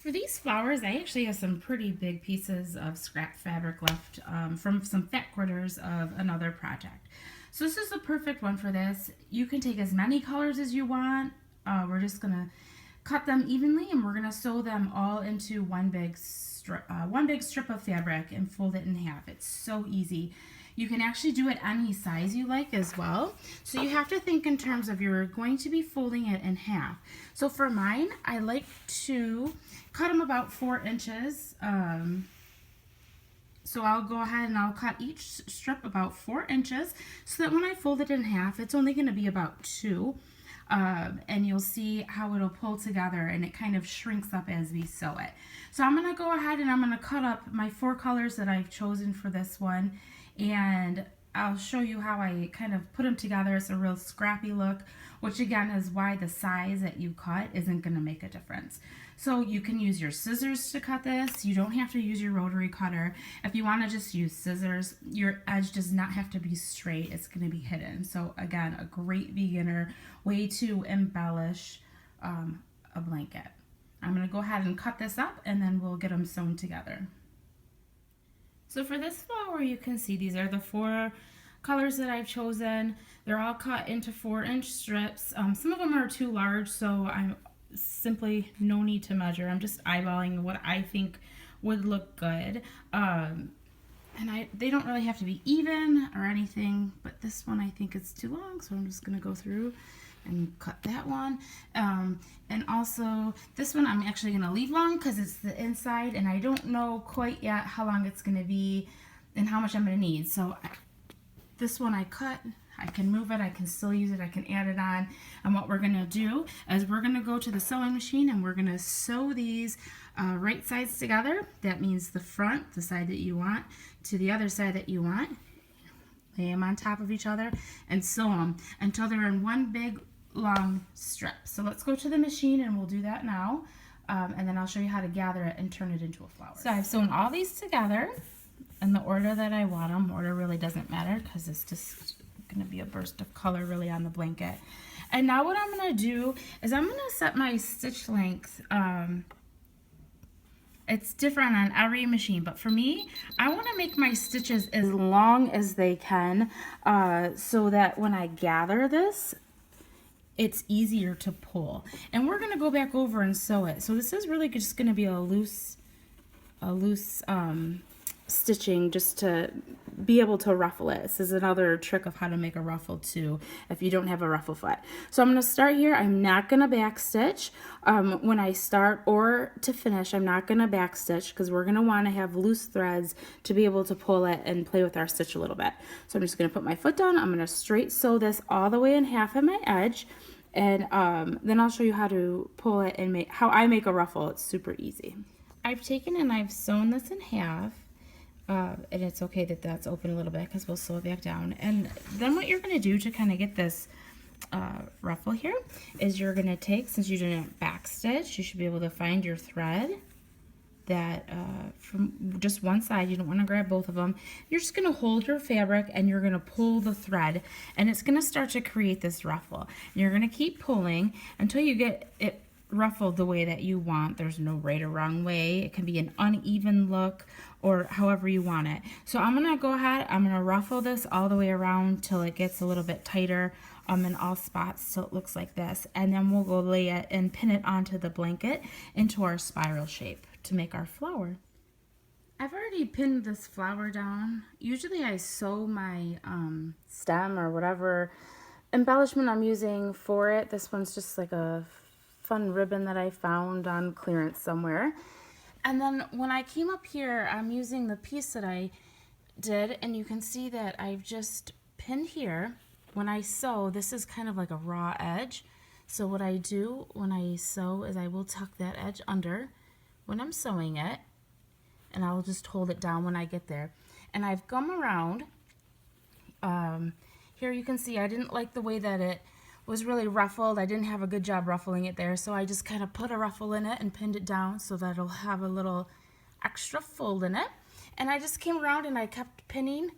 For these flowers, I actually have some pretty big pieces of scrap fabric left from some fat quarters of another project. So this is the perfect one for this. You can take as many colors as you want. We're just gonna cut them evenly, and we're gonna sew them all into one big strip of fabric and fold it in half. It's so easy. You can actually do it any size you like as well. So you have to think in terms of you're going to be folding it in half. So for mine, I like to cut them about 4 inches. So I'll go ahead and I'll cut each strip about 4 inches so that when I fold it in half, it's only going to be about 2. And you'll see how it'll pull together and it kind of shrinks up as we sew it. So I'm going to go ahead and I'm going to cut up my 4 colors that I've chosen for this one, and I'll show you how I kind of put them together. It's a real scrappy look, which again is why the size that you cut isn't going to make a difference. So you can use your scissors to cut this. You don't have to use your rotary cutter. If you want to just use scissors, your edge does not have to be straight. It's going to be hidden. So again, a great beginner way to embellish a blanket. I'm going to go ahead and cut this up and then we'll get them sewn together. So for this flower, you can see these are the 4 colors that I've chosen. They're all cut into 4-inch strips. Some of them are too large, so I'm simply no need to measure. I'm just eyeballing what I think would look good. And they don't really have to be even or anything, but this one I think is too long, so I'm just going to go through and cut that one. And also this one I'm actually going to leave long because it's the inside and I don't know quite yet how long it's going to be and how much I'm going to need. So this one I cut, I can move it, I can still use it, I can add it on. And what we're going to do is we're going to go to the sewing machine and we're going to sew these right sides together. That means the front, the side that you want, to the other side that you want. Lay them on top of each other and sew them until they're in one big long strip. So let's go to the machine and we'll do that now. And then I'll show you how to gather it and turn it into a flower. So I've sewn all these together in the order that I want them. Order really doesn't matter because it's just going to be a burst of color really on the blanket. And now what I'm going to do is I'm going to set my stitch length. It's different on every machine, but for me, I want to make my stitches as long as they can so that when I gather this, it's easier to pull. And we're going to go back over and sew it. So this is really just going to be a loose stitching just to be able to ruffle it. This is another trick of how to make a ruffle too if you don't have a ruffle foot. So I'm going to start here. I'm not going to back stitch when I start or to finish. I'm not going to back stitch because we're going to want to have loose threads to be able to pull it and play with our stitch a little bit. So I'm just going to put my foot down. I'm going to straight sew this all the way in half at my edge, and then I'll show you how to pull it and how I make a ruffle. It's super easy. I've taken and I've sewn this in half. And it's okay that that's open a little bit because we'll sew it back down. And then what you're going to do to kind of get this ruffle here is you're going to take, since you didn't back stitch, you should be able to find your thread that from just one side. You don't want to grab both of them. You're just going to hold your fabric and you're going to pull the thread, and it's going to start to create this ruffle. And you're going to keep pulling until you get it ruffled the way that you want. There's no right or wrong way. It can be an uneven look or however you want it. So I'm going to go ahead, I'm going to ruffle this all the way around till it gets a little bit tighter in all spots so it looks like this. And then we'll go lay it and pin it onto the blanket into our spiral shape to make our flower. I've already pinned this flower down. Usually I sew my stem or whatever embellishment I'm using for it. This one's just like a fun ribbon that I found on clearance somewhere. And then when I came up here, I'm using the piece that I did, and you can see that I've just pinned here. When I sew, this is kind of like a raw edge. So what I do when I sew is I will tuck that edge under when I'm sewing it, and I'll just hold it down when I get there. And I've come around. Here you can see I didn't like the way that it was really ruffled. I didn't have a good job ruffling it there, so I just kind of put a ruffle in it and pinned it down so that it'll have a little extra fold in it. And I just came around and I kept pinning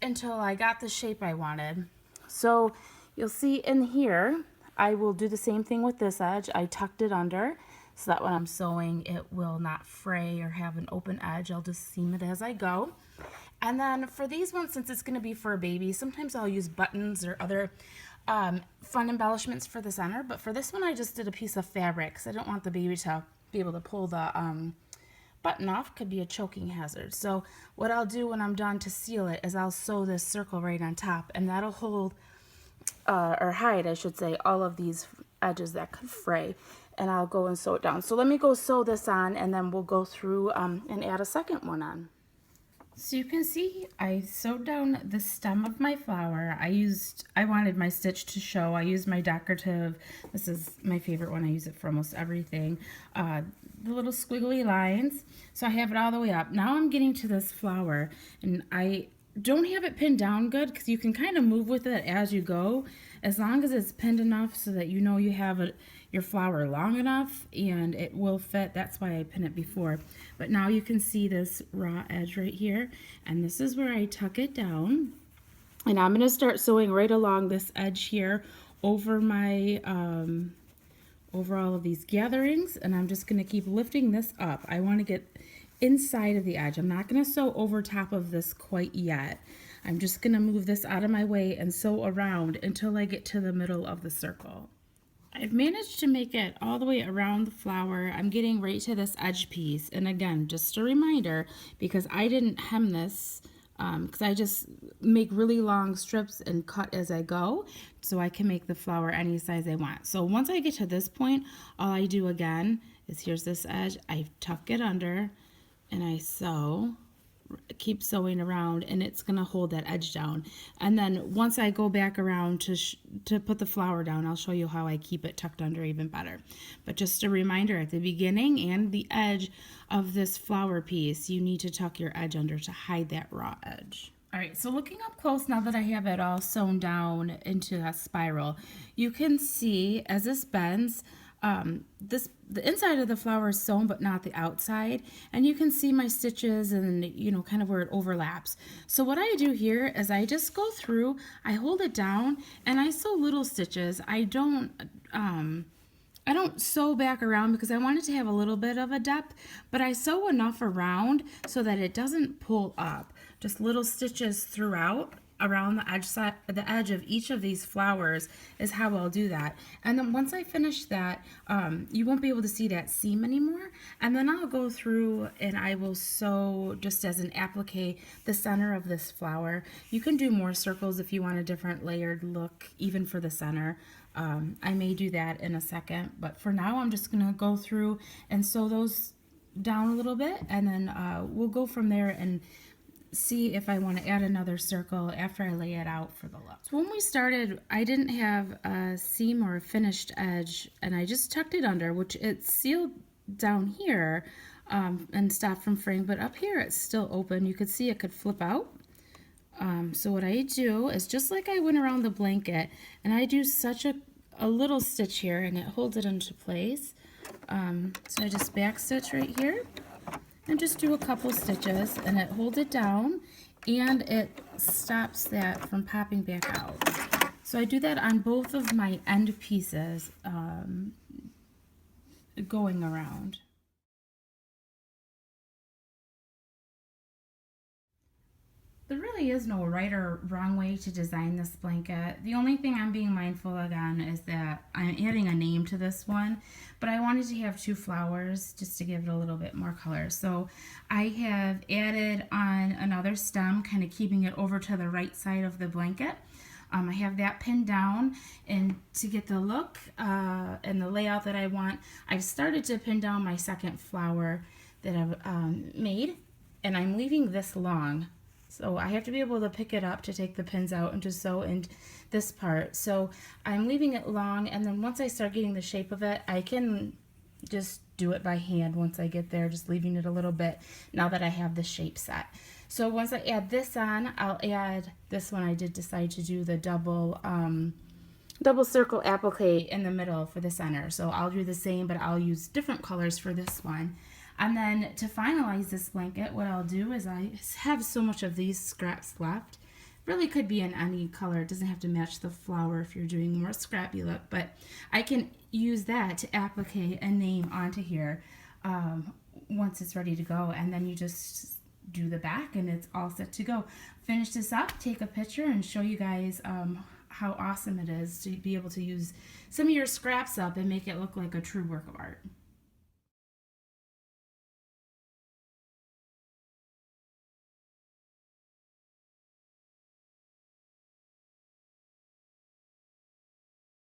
until I got the shape I wanted. So you'll see in here, I will do the same thing with this edge. I tucked it under. so that when I'm sewing it will not fray or have an open edge. I'll just seam it as I go. And then for these ones, since it's going to be for a baby, sometimes I'll use buttons or other fun embellishments for the center. But for this one, I just did a piece of fabric because I don't want the baby to be able to pull the button off. Could be a choking hazard. So what I'll do when I'm done to seal it is I'll sew this circle right on top, and that'll hold or hide, I should say, all of these edges that could fray, and I'll go and sew it down. So let me go sew this on, and then we'll go through and add a second one on. So you can see I sewed down the stem of my flower. I wanted my stitch to show. I used my decorative, this is my favorite one, I use it for almost everything, the little squiggly lines. So I have it all the way up. Now I'm getting to this flower, and I don't have it pinned down good because you can kind of move with it as you go, as long as it's pinned enough so that you know you have your flower long enough and it will fit. That's why I pin it before. But now you can see this raw edge right here, and this is where I tuck it down, and I'm going to start sewing right along this edge here over my over all of these gatherings, and I'm just going to keep lifting this up. I want to get inside of the edge. I'm not going to sew over top of this quite yet. I'm just going to move this out of my way and sew around until I get to the middle of the circle. I've managed to make it all the way around the flower. I'm getting right to this edge piece, and again, just a reminder, because I didn't hem this because I just make really long strips and cut as I go so I can make the flower any size I want. So once I get to this point, all I do again is here's this edge, I tuck it under, and I sew, keep sewing around, and it's going to hold that edge down. And then once I go back around to put the flower down, I'll show you how I keep it tucked under even better. But just a reminder, at the beginning and the edge of this flower piece, you need to tuck your edge under to hide that raw edge. All right, so looking up close, now that I have it all sewn down into a spiral, you can see as this bends, the inside of the flower is sewn but not the outside, and you can see my stitches and kind of where it overlaps. So what I do here is I just go through, I hold it down, and I sew little stitches. I don't sew back around because I want it to have a little bit of a depth, but I sew enough around so that it doesn't pull up. Just little stitches throughout around the edge of each of these flowers is how I'll do that. And then once I finish that, you won't be able to see that seam anymore. And then I'll go through and I will sew, just as an applique, the center of this flower. You can do more circles if you want a different layered look, even for the center. I may do that in a second, but for now I'm just gonna go through and sew those down a little bit, and then we'll go from there and see if I want to add another circle after I lay it out for the look. So when we started, I didn't have a seam or a finished edge, and I just tucked it under, which it's sealed down here and stopped from fraying, but up here it's still open. You could see it could flip out. So what I do is, just like I went around the blanket, and I do such a little stitch here, and it holds it into place. So I just back stitch right here and just do a couple stitches, and it holds it down and it stops that from popping back out. So I do that on both of my end pieces going around. There really is no right or wrong way to design this blanket. The only thing I'm being mindful again is that I'm adding a name to this one, but I wanted to have 2 flowers just to give it a little bit more color. So I have added on another stem, kind of keeping it over to the right side of the blanket. I have that pinned down, and to get the look and the layout that I want, I've started to pin down my second flower that I've made, and I'm leaving this long. So I have to be able to pick it up to take the pins out and to sew in this part. So I'm leaving it long, and then once I start getting the shape of it, I can just do it by hand once I get there, just leaving it a little bit now that I have the shape set. So once I add this on, I'll add this one. I did decide to do the double circle applique in the middle for the center. So I'll do the same, but I'll use different colors for this one. And then to finalize this blanket, what I'll do is, I have so much of these scraps left Really could be in any color. It doesn't have to match the flower if you're doing more scrappy look, but I can use that to applicate a name onto here once it's ready to go, and then you just do the back and it's all set to go. Finish this up, take a picture, and show you guys how awesome it is to be able to use some of your scraps up and make it look like a true work of art.